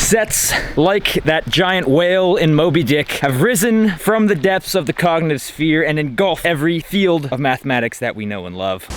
Sets, like that giant whale in Moby Dick, have risen from the depths of the cognitive sphere and engulf every field of mathematics that we know and love.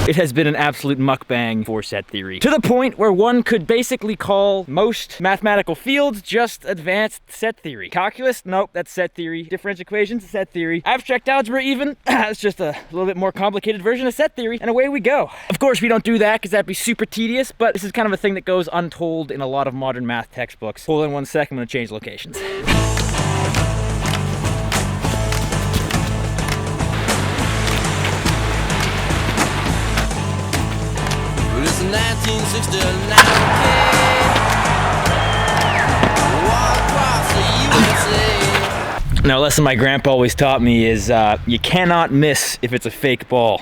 It has been an absolute mukbang for set theory, to the point where one could basically call most mathematical fields just advanced set theory. Calculus? Nope, that's set theory. Differential equations? Set theory. Abstract algebra even? It's just a little bit more complicated version of set theory, and away we go. Of course, we don't do that because that'd be super tedious, but this is kind of a thing that goes untold in a lot of modern math textbooks. Hold on 1 second, I'm gonna change locations. Now, a lesson my grandpa always taught me is you cannot miss if it's a fake ball.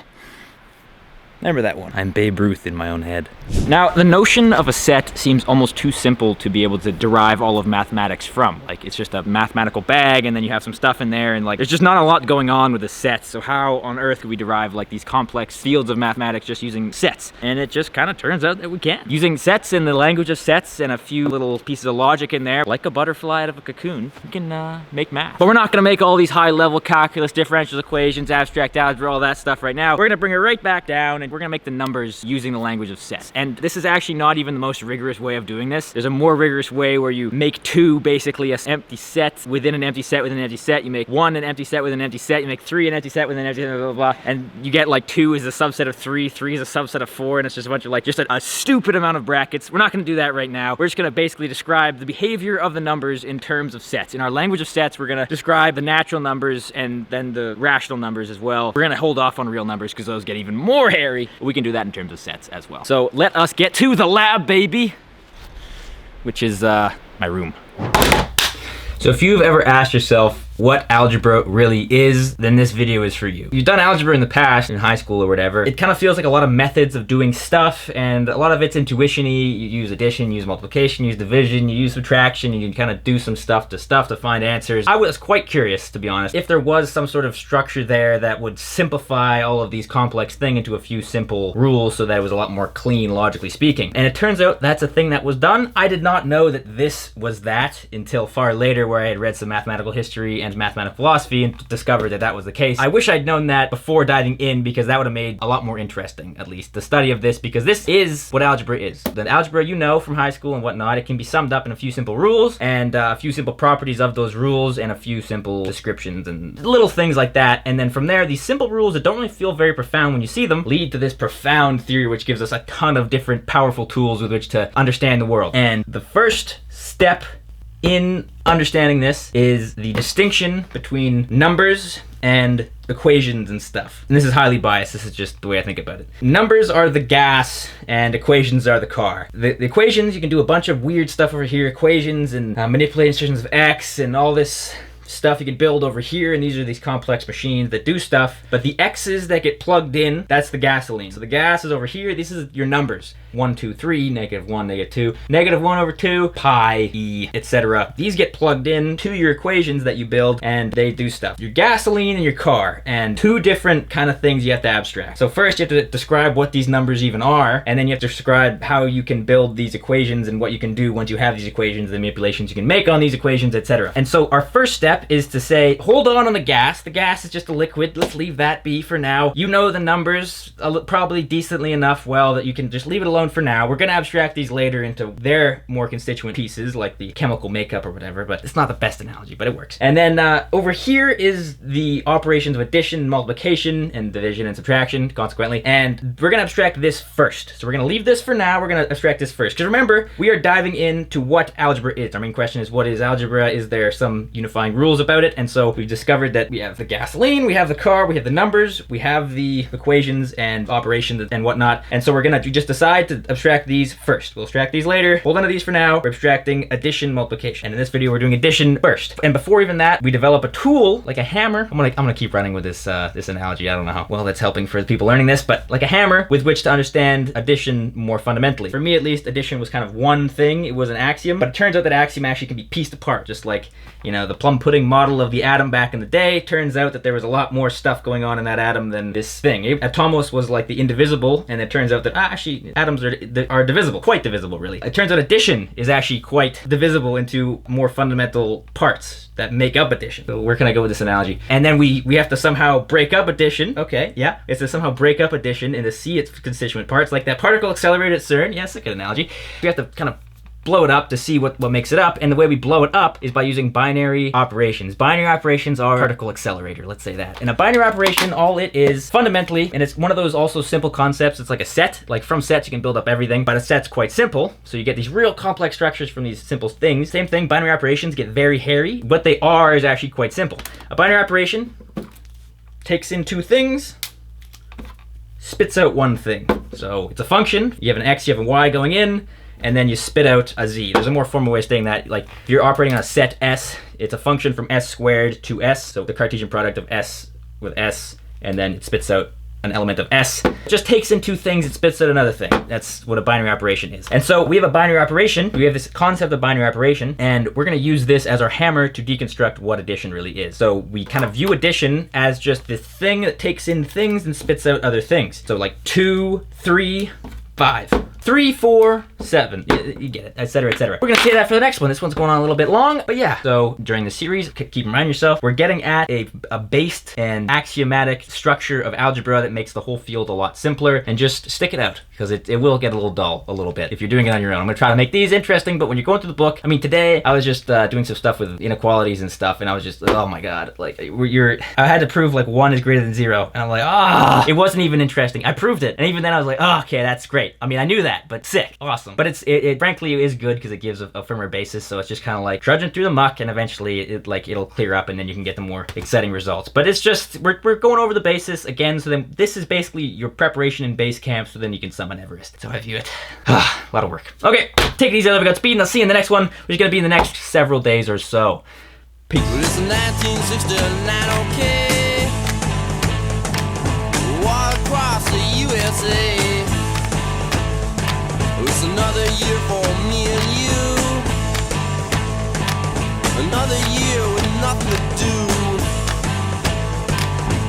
Remember that one. I'm Babe Ruth in my own head. Now, the notion of a set seems almost too simple to be able to derive all of mathematics from. Like, it's just a mathematical bag, and then you have some stuff in there, and like, there's just not a lot going on with a set. So how on earth could we derive like these complex fields of mathematics just using sets? And it just kind of turns out that we can. Using sets in the language of sets and a few little pieces of logic in there, like a butterfly out of a cocoon, we can make math. But we're not gonna make all these high-level calculus, differential equations, abstract algebra, all that stuff right now. We're gonna bring it right back down, and we're gonna make the numbers using the language of sets. And this is actually not even the most rigorous way of doing this. There's a more rigorous way where you make 2 basically an empty set within an empty set within an empty set. You make 1 an empty set with an empty set. You make 3 an empty set with an empty set, blah, blah, blah. And you get like 2 is a subset of 3, 3 is a subset of 4, and it's just a bunch of like, just a stupid amount of brackets. We're not gonna do that right now. We're just gonna basically describe the behavior of the numbers in terms of sets. In our language of sets, we're gonna describe the natural numbers and then the rational numbers as well. We're gonna hold off on real numbers because those get even more hairy. But we can do that in terms of sets as well. So let us get to the lab, baby, which is my room. So if you've ever asked yourself what algebra really is, then this video is for you. You've done algebra in the past, in high school or whatever. It kind of feels like a lot of methods of doing stuff, and a lot of it's intuition-y. You use addition, you use multiplication, you use division, you use subtraction, you can kind of do some stuff to find answers. I was quite curious, to be honest, if there was some sort of structure there that would simplify all of these complex things into a few simple rules so that it was a lot more clean, logically speaking. And it turns out that's a thing that was done. I did not know that this was that until far later, where I had read some mathematical history and mathematical philosophy and discovered that that was the case. I wish I'd known that before diving in, because that would have made a lot more interesting, at least, the study of this, because this is what algebra is. The algebra you know from high school and whatnot, it can be summed up in a few simple rules and a few simple properties of those rules and a few simple descriptions and little things like that. And then from there, these simple rules that don't really feel very profound when you see them lead to this profound theory, which gives us a ton of different powerful tools with which to understand the world. And the first step in understanding this is the distinction between numbers and equations and stuff. And this is highly biased, this is just the way I think about it. Numbers are the gas and equations are the car. The equations, you can do a bunch of weird stuff over here, equations and manipulate insertions of x and all this stuff you can build over here, and these are these complex machines that do stuff. But the x's that get plugged in, that's the gasoline. So the gas is over here, this is your numbers. 1, 2, 3, -1, -2, -1/2, pi, e, etc. These get plugged in to your equations that you build, and they do stuff. Your gasoline and your car, and 2 different kind of things you have to abstract. So first you have to describe what these numbers even are, and then you have to describe how you can build these equations and what you can do once you have these equations, the manipulations you can make on these equations, etc. And so our first step is to say, hold on the gas. The gas is just a liquid. Let's leave that be for now. You know the numbers probably decently enough well that you can just leave it alone for now. We're gonna abstract these later into their more constituent pieces, like the chemical makeup or whatever, but it's not the best analogy, but it works. And then over here is the operations of addition, multiplication, and division and subtraction, consequently. And we're gonna abstract this first. So we're gonna leave this for now. We're gonna abstract this first. Because remember, we are diving into what algebra is. Our main question is, what is algebra? Is there some unifying rules about it? And so we've discovered that we have the gasoline, we have the car, we have the numbers, we have the equations and operations and whatnot. And so we're gonna just decide to abstract these first. We'll abstract these later. Hold on to these for now. We're abstracting addition, multiplication. And in this video, we're doing addition first. And before even that, we develop a tool, like a hammer. I'm gonna keep running with this this analogy. I don't know how well that's helping for the people learning this, but like a hammer with which to understand addition more fundamentally. For me, at least, addition was kind of one thing. It was an axiom, but it turns out that axiom actually can be pieced apart, just like, you know, the plum pudding pudding model of the atom back in the day. Turns out that there was a lot more stuff going on in that atom than this thing. Atomos was like the indivisible, and it turns out that actually atoms are divisible, quite divisible really. It turns out addition is actually quite divisible into more fundamental parts that make up addition. So where can I go with this analogy? And then we have to somehow break up addition. Okay, yeah, it's to somehow break up addition into see its constituent parts, like that particle accelerator at CERN. Yes, a good analogy. We have to kind of blow it up to see what makes it up, and the way we blow it up is by using binary operations. Binary operations are particle accelerator, let's say that. And a binary operation, all it is fundamentally, and it's one of those also simple concepts, it's like a set. Like from sets you can build up everything, but a set's quite simple, so you get these real complex structures from these simple things. Same thing, binary operations get very hairy. What they are is actually quite simple. A binary operation takes in two things, spits out one thing. So it's a function, you have an x, you have a y going in, and then you spit out a z. There's a more formal way of saying that. Like if you're operating on a set S, it's a function from s squared to s, so the Cartesian product of s with s, and then it spits out an element of s. It just takes in two things, it spits out another thing. That's what a binary operation is. And so we have a binary operation, we have this concept of binary operation, and we're gonna use this as our hammer to deconstruct what addition really is. So we kind of view addition as just this thing that takes in things and spits out other things. So like 2, 3, 5. 3, 4, 7, you get it, etc., etc. We're gonna say that for the next one. This one's going on a little bit long, but yeah. So during the series, keep reminding yourself, we're getting at a based and axiomatic structure of algebra that makes the whole field a lot simpler, and just stick it out, because it will get a little dull a little bit if you're doing it on your own. I'm gonna try to make these interesting, but when you're going through the book, I mean, today I was just doing some stuff with inequalities and stuff, and I was just, oh my god, like, I had to prove like 1 is greater than 0, and I'm like, it wasn't even interesting. I proved it, and even then I was like, oh, okay, that's great. I mean, I knew that, but sick, awesome. But it frankly is good because it gives a firmer basis, so it's just kind of like trudging through the muck, and eventually it'll clear up, and then you can get the more exciting results. But it's just, we're going over the basis again, so then this is basically your preparation in base camp, so then you can summon Everest. So I view it. A lot of work. Okay, take it easy, I love you, Godspeed, and I'll see you in the next one, which is gonna be in the next several days or so. Peace. Well, it's 1969, okay. Walk across the USA. It's another year for me and you. Another year with nothing to do.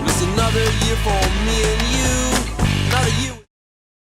It's another year for me and you. Another year.